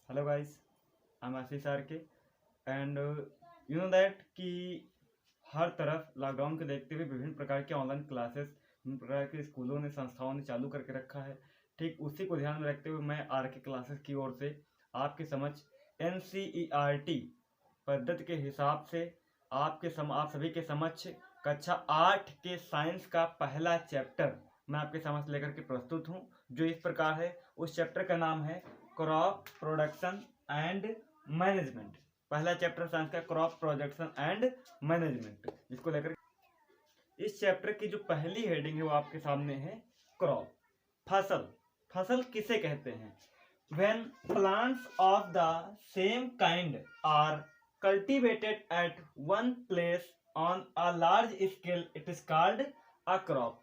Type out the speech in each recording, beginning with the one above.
Hello guys, I am Ashish R K and you know that कि हर तरफ lockdown को देखते हुए विभिन्न प्रकार के ऑनलाइन क्लासेस विभिन्न प्रकार के स्कूलों ने संस्थाओं ने चालू करके रखा है। ठीक उसी को ध्यान में रखते हुए मैं आर के क्लासेस की ओर से आपके समझ NCERT पद्धति के हिसाब से आप सभी के समक्ष कक्षा 8 के साइंस का पहला चैप्टर मैं आपके समक्ष लेकर के प्रस्तुत हूँ, जो इस प्रकार है। उस चैप्टर का नाम है क्रॉप प्रोडक्शन एंड मैनेजमेंट। पहला चैप्टर साइंस का क्रॉप प्रोडक्शन एंड मैनेजमेंट, जिसको लेकर इस चैप्टर की जो पहली हेडिंग है वो आपके सामने है क्रॉप, फसल। फसल किसे कहते हैं? When plants of the same kind are cultivated at one place on a large scale it is called a crop.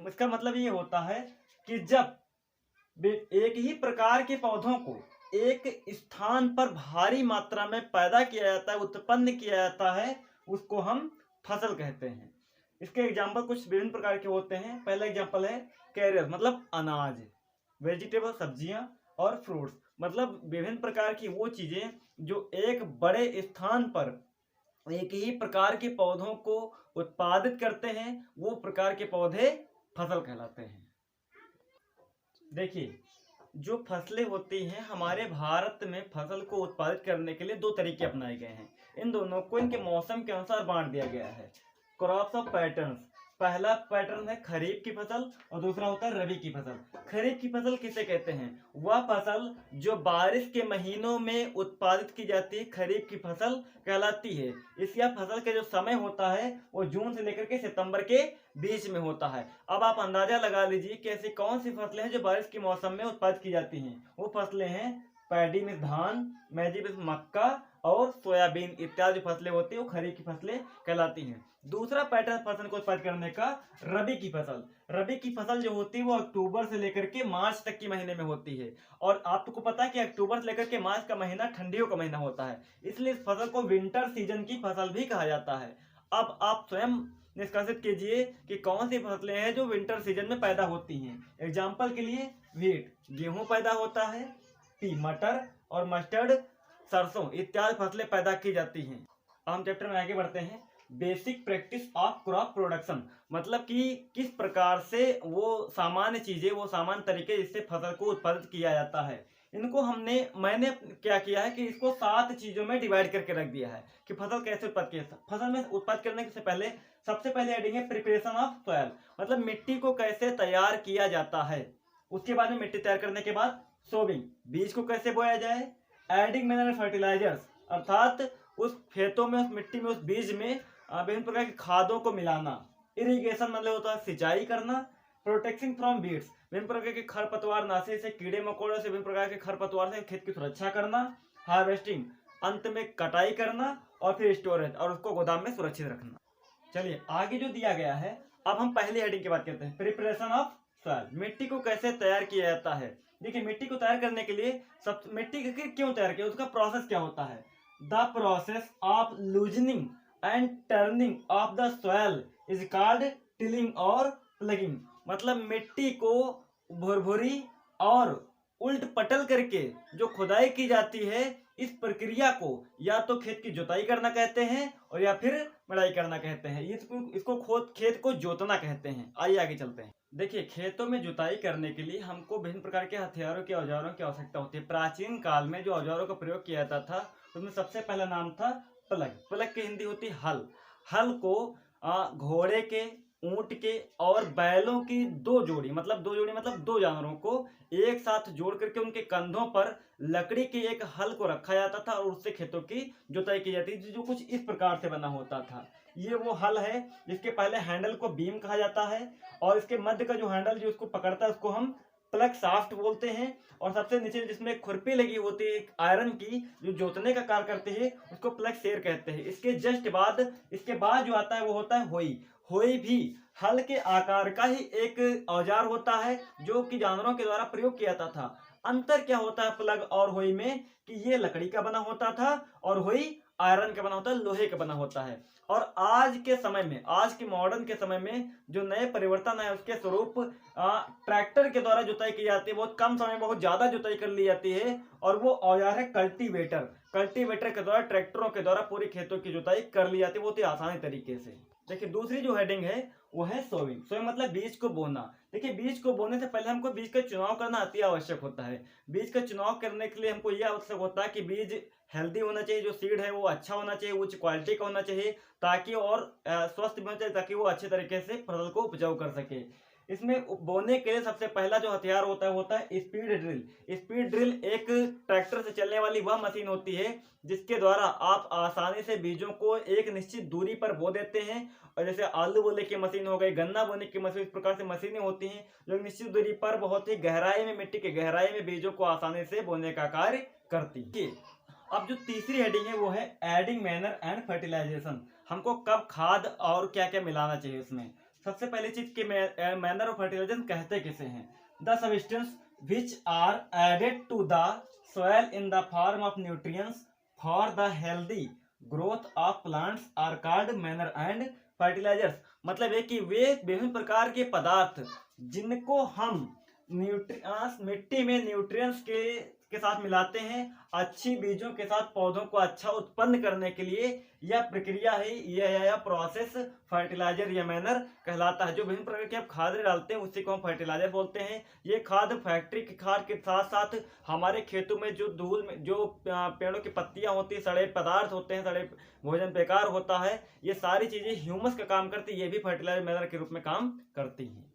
इसका मतलब ये होता है कि जब एक ही प्रकार के पौधों को एक स्थान पर भारी मात्रा में पैदा किया जाता है, उत्पन्न किया जाता है, उसको हम फसल कहते हैं। इसके एग्जाम्पल कुछ विभिन्न प्रकार के होते हैं। पहला एग्जाम्पल है कैरियर, मतलब अनाज, वेजिटेबल सब्जियां, और फ्रूट्स मतलब विभिन्न प्रकार की वो चीजें जो एक बड़े स्थान पर एक ही प्रकार के पौधों को उत्पादित करते हैं, वो प्रकार के पौधे फसल कहलाते हैं। देखिए, जो फसलें होती हैं हमारे भारत में, फसल को उत्पादित करने के लिए दो तरीके अपनाए गए हैं। इन दोनों को इनके मौसम के अनुसार बांट दिया गया है। क्रॉप्स ऑफ पैटर्न्स, पहला पैटर्न है खरीफ की फसल और दूसरा होता है रबी की फसल। खरीफ की फसल किसे कहते हैं? वह फसल जो बारिश के महीनों में उत्पादित की जाती है, खरीफ की फसल कहलाती है। इसका फसल का जो समय होता है वो जून से लेकर के सितंबर के बीच में होता है। अब आप अंदाजा लगा लीजिए कि ऐसी कौन सी फसलें हैं जो बारिश के मौसम में उत्पादित की जाती हैं। वो फसलें हैं पैडी में धान, मैजी में मक्का और सोयाबीन इत्यादि फसलें होती है, वो खरीफ की फसलें कहलाती हैं। दूसरा पैटर्न फसल को उत्पादित करने का रबी की फसल। रबी की फसल जो होती है वो अक्टूबर से लेकर के मार्च तक के महीने में होती है, और आपको पता है कि अक्टूबर से लेकर के मार्च का महीना ठंडियों का महीना होता है, इसलिए इस फसल को विंटर सीजन की फसल भी कहा जाता है। अब आप स्वयं निष्कासित कीजिए कि कौन सी फसलें हैं जो विंटर सीजन में पैदा होती हैं। एग्जाम्पल के लिए व्हीट, गेहूं पैदा होता है, पी मटर और मस्टर्ड सरसों इत्यादि फसलें पैदा की जाती हैं। हम चैप्टर में आगे बढ़ते हैं। Basic practice of crop production, मतलब कि किस प्रकार से वो सामान्य चीजें, वो सामान्य तरीके जिससे फसल को उत्पादित किया जाता है, इनको मैंने क्या किया है कि इसको 7 चीजों में डिवाइड करके रख दिया है कि फसल कैसे उत्पाद किया। फसल में उत्पाद करने से पहले सबसे पहले हेडिंग है प्रिपरेशन ऑफ सॉइल, मतलब मिट्टी को कैसे तैयार किया जाता है। उसके बाद में मिट्टी तैयार करने के बाद सोविंग, बीज को कैसे बोया जाए। एडिंग मिनरल फर्टिलाइजर्स, अर्थात उस खेतों में, उस मिट्टी में, उस बीज में विभिन्न प्रकार की खादों को मिलाना। इरिगेशन मतलब होता है सिंचाई करना। प्रोटेक्शन फ्रॉम बीड्स, विभिन्न प्रकार के खरपतवार नाशी से, कीड़े मकोड़े से, विभिन्न प्रकार के खरपतवार से खेत की सुरक्षा करना। हार्वेस्टिंग, अंत में कटाई करना, और फिर स्टोरेज, और उसको गोदाम में सुरक्षित रखना। चलिए आगे जो दिया गया है, अब हम पहली हेडिंग की बात करते हैं, प्रिपरेशन ऑफ सॉइल, मिट्टी को कैसे तैयार किया जाता है। देखिए, मिट्टी को तैयार करने के लिए मिट्टी क्यों तैयार किया, उसका प्रोसेस क्या होता है। The process of loosening and turning of the soil is called tilling और प्लगिंग, मतलब मिट्टी को भुरभुरी और उल्ट पटल करके जो खुदाई की जाती है, इस प्रक्रिया को या तो खेत की जुताई करना कहते हैं और या फिर मड़ाई करना कहते हैं। इसको खेत को जोतना कहते हैं। आइए आगे चलते हैं। देखिए, खेतों में जुताई करने के लिए हमको विभिन्न प्रकार के हथियारों के औजारों की आवश्यकता होती है। प्राचीन काल में जो औजारों का प्रयोग किया जाता था उसमें सबसे पहला नाम था प्लग। प्लग की हिंदी होती है हल। हल को घोड़े के, ऊंट के और बैलों की दो जोड़ी मतलब दो जानवरों को एक साथ जोड़ करके उनके कंधों पर लकड़ी के एक हल को रखा जाता था और उससे खेतों की जुताई की जाती थी, जो कुछ इस प्रकार से बना होता था। ये वो हल है जिसके पहले हैंडल को बीम कहा जाता है, और इसके मध्य का जो हैंडल जो उसको पकड़ता है उसको हम प्लग शाफ्ट बोलते हैं, और सबसे नीचे जिसमें खुरपी लगी होती है आयरन की जो जोतने का कार्य करते हैं उसको प्लग शेर कहते हैं। इसके बाद जो आता है वो होता है होई। होई भी हल के आकार का ही एक औजार होता है जो कि जानवरों के द्वारा प्रयोग किया जाता था। अंतर क्या होता है प्लग और होई में कि ये लकड़ी का बना होता था और होई आयरन का बना होता है, लोहे का बना होता है। और आज के समय में, आज के मॉडर्न के समय में जो नए परिवर्तन है उसके स्वरूप ट्रैक्टर के द्वारा जुताई की जाती है, बहुत कम समय में बहुत ज्यादा जुताई कर ली जाती है। और वो औजार है कल्टीवेटर। कल्टीवेटर के द्वारा, ट्रैक्टरों के द्वारा पूरी खेतों की जुताई कर ली जाती है बहुत ही आसानी तरीके से। देखिए दूसरी जो हेडिंग है वो है सोइंग। सोइंग मतलब बीज को बोना। देखिए बीज को बोने से पहले हमको बीज का चुनाव करना अति आवश्यक होता है। बीज का चुनाव करने के लिए हमको यह आवश्यक होता है कि बीज हेल्दी होना चाहिए, जो सीड है वो अच्छा होना चाहिए, उच्च क्वालिटी का होना चाहिए, ताकि और स्वस्थ भी होना चाहिए, ताकि वो अच्छे तरीके से फसल को उपजाऊ कर सके। इसमें बोने के लिए सबसे पहला जो हथियार होता है स्पीड ड्रिल। स्पीड ड्रिल एक ट्रैक्टर से चलने वाली वह मशीन होती है जिसके द्वारा आप आसानी से बीजों को एक निश्चित दूरी पर बो देते हैं। और जैसे आलू बोने की मशीन हो गई, गन्ना बोने की मशीन, इस प्रकार से मशीनें होती हैं जो निश्चित दूरी पर बहुत ही गहराई में, मिट्टी के गहराई में बीजों को आसानी से बोने का कार्य करती है। अब जो तीसरी हेडिंग है वो है एडिंग मैनर एंड फर्टिलाइजेशन। हमको कब खाद और क्या क्या मिलाना चाहिए उसमें। सबसे पहली चीज के मैनर और फर्टिलाइजेशन कहते किसे हैं। The substance which are added to the soil in the form of nutrients for the healthy growth of plants are called manure and fertilizers। मतलब है कि वे विभिन्न प्रकार के पदार्थ जिनको हम मिट्टी में न्यूट्रिएंट्स के साथ मिलाते हैं अच्छी बीजों के साथ पौधों को अच्छा उत्पन्न करने के लिए, यह प्रक्रिया है, यह प्रोसेस फर्टिलाइजर या मैनर कहलाता है। जो विभिन्न प्रकार के आप खाद डालते हैं उसी को हम फर्टिलाइजर बोलते हैं। ये खाद फैक्ट्री की खाद के साथ साथ हमारे खेतों में जो धूल में जो पेड़ों की पत्तियां होती है, सड़े पदार्थ होते हैं, सड़े भोजन बेकार होता है, ये सारी चीजें ह्यूमस का काम करती है, ये भी फर्टिलाइजर मैनर के रूप में काम करती है।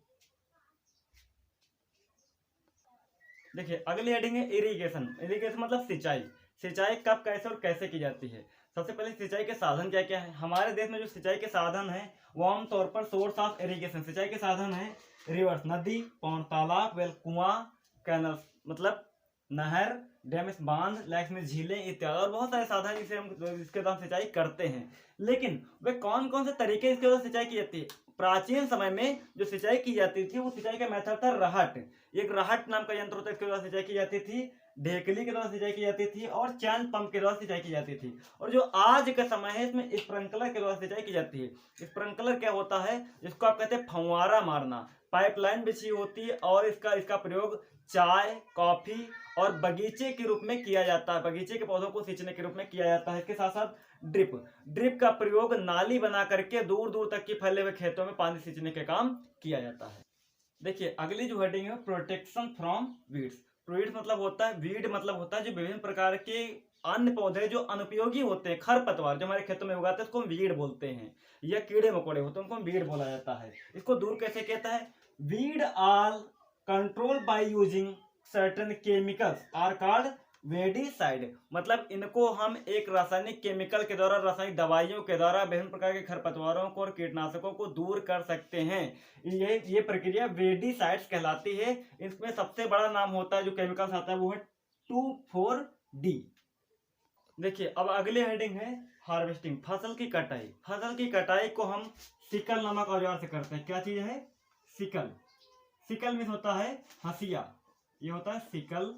देखिए अगली हेडिंग है इरिगेशन। इरिगेशन मतलब सिंचाई। सिंचाई कब, कैसे और कैसे की जाती है। सबसे पहले सिंचाई के साधन क्या क्या है। हमारे देश में जो सिंचाई के साधन है वो आमतौर पर सोर्स ऑफ इरिगेशन, सिंचाई के साधन है रिवर्स, नदी, पौंड, तालाब, वेल, कुआं, कैनल मतलब नहर, डैम, बांध, लेक्स में झीलें इत्यादि, और बहुत सारे साधन जिसे हम इसके द्वारा सिंचाई करते हैं। लेकिन वे कौन कौन से तरीके इसके द्वारा सिंचाई की जाती है। प्राचीन समय में जो सिंचाई की जाती थी वो सिंचाई का मेथड था रहट। एक रहट नाम का यंत्र होता है, इसके द्वारा सिंचाई की जाती थी। ढेकली के द्वारा सिंचाई की जाती थी और चैन पंप के द्वारा सिंचाई की जाती थी। और जो आज का समय है इसमें स्प्रिंकलर के द्वारा सिंचाई की जाती है। स्प्रिंकलर क्या होता है, जिसको आप कहते हैं फंवारा मारना। पाइपलाइन बिछी होती है और इसका प्रयोग चाय, कॉफी और बगीचे के रूप में किया जाता है, बगीचे के पौधों को सींचने के रूप में किया जाता है। इसके साथ साथ ड्रिप का प्रयोग नाली बना करके दूर दूर तक की फैले हुए खेतों में पानी सींचने के काम किया जाता है। देखिए अगली जो हेडिंग है प्रोटेक्शन फ्रॉम वीड्स। वीड्स मतलब होता है, वीड मतलब होता है जो विभिन्न प्रकार के अन्य पौधे जो अनुपयोगी होते हैं, खरपतवार जो हमारे खेतों में उगाते हैं उसको हम वीड बोलते हैं, या कीड़े मकोड़े होते हैं उनको हम वीड बोला जाता है। इसको दूर कैसे कहता है, weed are control by using certain chemicals are called weedicide. मतलब इनको हम एक रासायनिक केमिकल के द्वारा, रासायनिक दवाइयों के द्वारा विभिन्न प्रकार के खरपतवारों को और कीटनाशकों को दूर कर सकते हैं। ये प्रक्रिया वेडिसाइड्स कहलाती है। इसमें सबसे बड़ा नाम होता है जो केमिकल्स आता है वो है 2,4-D। देखिए अब अगली हेडिंग है हार्वेस्टिंग, फसल की कटाई। फसल की कटाई को हम सिकल नामक औजार से करते हैं। क्या चीज है, सिकल। सिकल मीन्स होता है हंसिया, ये होता है सिकल,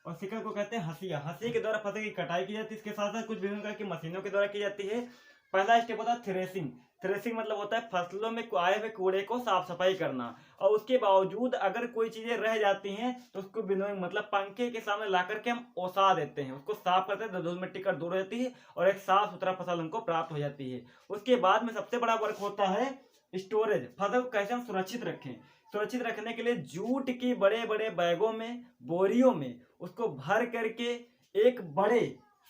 और सिकल को कहते हैं हंसिया। हंसी के द्वारा फसल की कटाई की जाती है। इसके साथ साथ कुछ विभिन्न प्रकार की मशीनों के द्वारा की जाती है। पहला स्टेप होता है थ्रेसिंग। थ्रेसिंग मतलब होता है फसलों में आए हुए कूड़े को साफ सफाई करना, और उसके बावजूद अगर कोई चीजें रह जाती हैं तो उसको विनोइंग मतलब पंखे के सामने ला करके हम ओसा देते हैं, उसको साफ करते हैं, धूल मिट्टी कर दूर हो जाती है और एक साफ सुथरा फसल हमको प्राप्त हो जाती है। उसके बाद में सबसे बड़ा वर्क होता है स्टोरेज। फसल को कैसे हम सुरक्षित रखें। सुरक्षित रखने के लिए जूट की बड़े बड़े बैगों में, बोरियों में उसको भर करके एक बड़े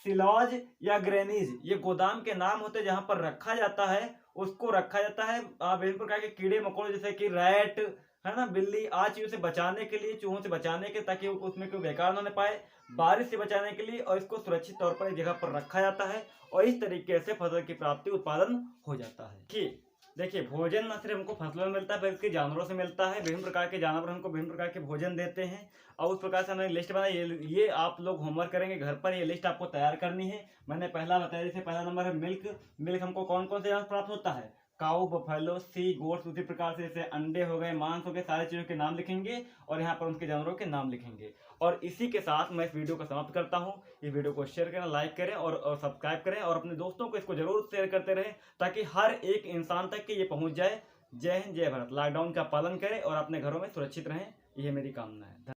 सिलॉज या ग्रेनीज, ये गोदाम के नाम होते हैं, जहां पर रखा जाता है, उसको रखा जाता है विभिन्न प्रकार के कीड़े मकोड़े जैसे कि रैट है ना, बिल्ली, आज चीजों से बचाने के लिए, चूहों से बचाने के, ताकि उसमें कोई बेकार ना पाए, बारिश से बचाने के लिए, और इसको सुरक्षित तौर पर एक जगह पर रखा जाता है और इस तरीके से फसल की प्राप्ति, उत्पादन हो जाता है। ठीक, देखिए भोजन न सिर्फ हमको फसलों में मिलता है बल्कि जानवरों से मिलता है। विभिन्न प्रकार के जानवर हमको विभिन्न प्रकार के भोजन देते हैं और उस प्रकार से हमने लिस्ट बनाई। ये आप लोग होमवर्क करेंगे घर पर, ये लिस्ट आपको तैयार करनी है। मैंने पहला बताया, जैसे पहला नंबर है मिल्क। मिल्क हमको कौन कौन से जानवर प्राप्त होता है, काऊ, बफेलो, सी गोट्स, उसी प्रकार से जैसे अंडे हो गए, मांस हो गए, सारी चीज़ों के नाम लिखेंगे और यहाँ पर उनके जानवरों के नाम लिखेंगे। और इसी के साथ मैं इस वीडियो को समाप्त करता हूँ। इस वीडियो को शेयर करें, लाइक करें और सब्सक्राइब करें और अपने दोस्तों को इसको जरूर शेयर करते रहें ताकि हर एक इंसान तक कि ये पहुँच जाए। जय हिंद, जय भारत। लॉकडाउन का पालन करें और अपने घरों में सुरक्षित रहें, यह मेरी कामना है।